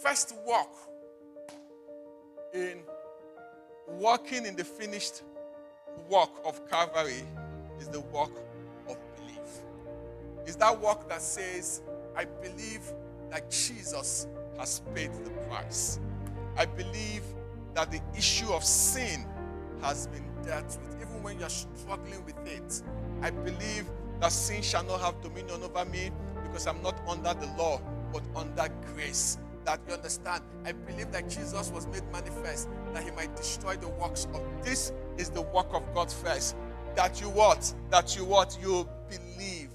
first walk in walking in the finished work of Calvary is the walk of belief. Is that walk that says, I believe that Jesus has paid the price. I believe that the issue of sin has been dealt with, even when you're struggling with it. I believe that sin shall not have dominion over me because I'm not under the law, but under grace. That you understand, I believe that Jesus was made manifest, that he might destroy the works of this is the work of God first. That you what? You believe.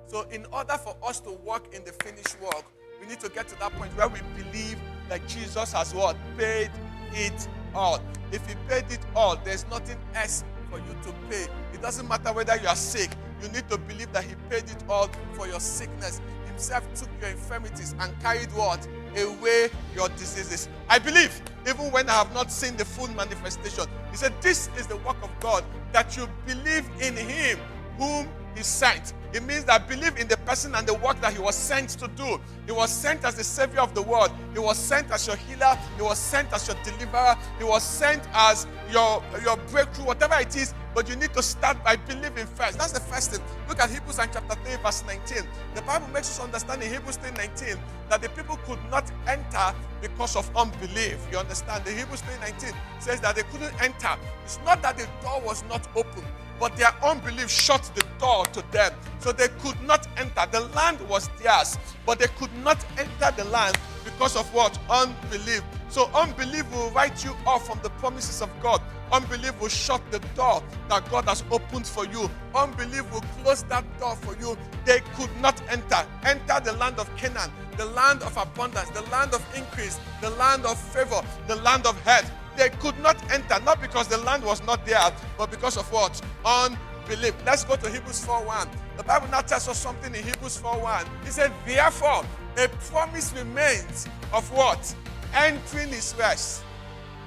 So in order for us to walk in the finished work, we need to get to that point where we believe that Jesus has what? Paid it all. If he paid it all, there's nothing else for you to pay. It doesn't matter whether you are sick. You need to believe that he paid it all for your sickness. Himself took your infirmities and carried what? Away your diseases. I believe, even when I have not seen the full manifestation, he said, this is the work of God, that you believe in him whom he sent. It means that believe in the person and the work that he was sent to do. He was sent as the savior of the world. He was sent as your healer. He was sent as your deliverer. He was sent as your breakthrough, whatever it is. But you need to start by believing first. That's the first thing. Look at Hebrews chapter 3, verse 19. The Bible makes us understand in Hebrews 3:19 that the people could not enter because of unbelief. You understand? The Hebrews 3:19 says that they couldn't enter. It's not that the door was not open, but their unbelief shut the door to them. So they could not enter. The land was theirs, but they could not enter the land because of what? Unbelief. So unbelief will write you off from the promises of God. Unbelief will shut the door that God has opened for you. Unbelief will close that door for you. They could not enter the land of Canaan, the land of abundance, the land of increase, the land of favor, the land of health. They could not enter, not because the land was not there, but because of what? Unbelief. Let's go to Hebrews 4:1. The Bible now tells us something in Hebrews 4:1. It said, therefore, a promise remains of what? Entering his rest.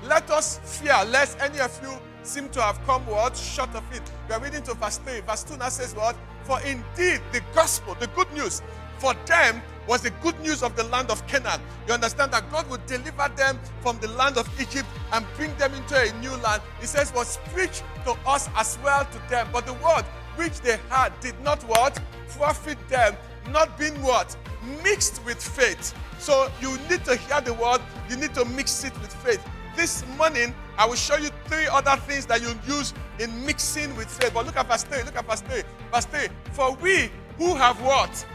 Let us fear lest any of you seem to have come what? Short of it. We are reading to verse 3. Verse 2 now says what? For indeed the gospel, the good news, for them was the good news of the land of Canaan. You understand that God would deliver them from the land of Egypt and bring them into a new land. He says, was preached to us as well to them. But the word which they had did not what? Profit them, not being what? Mixed with faith. So you need to hear the word, you need to mix it with faith. This morning, I will show you 3 other things that you use in mixing with faith. But look at verse 3. Look at verse 3. Verse 3. For we who have what?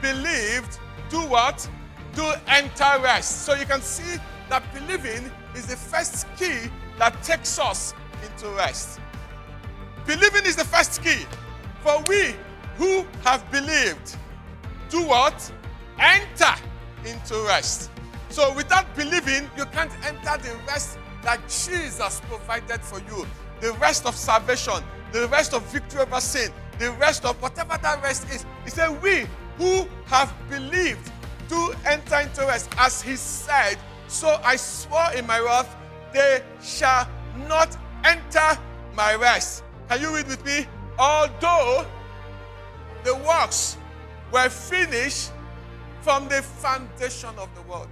Believed, do what? Do enter rest. So you can see that believing is the first key that takes us into rest. Believing is the first key. For we who have believed, do what? Enter into rest. So without believing, you can't enter the rest that Jesus provided for you. The rest of salvation, the rest of victory over sin, the rest of whatever that rest is. He said, we who have believed do enter into rest. As he said, so I swore in my wrath, they shall not enter my rest. Can you read with me? Although the works were finished from the foundation of the world.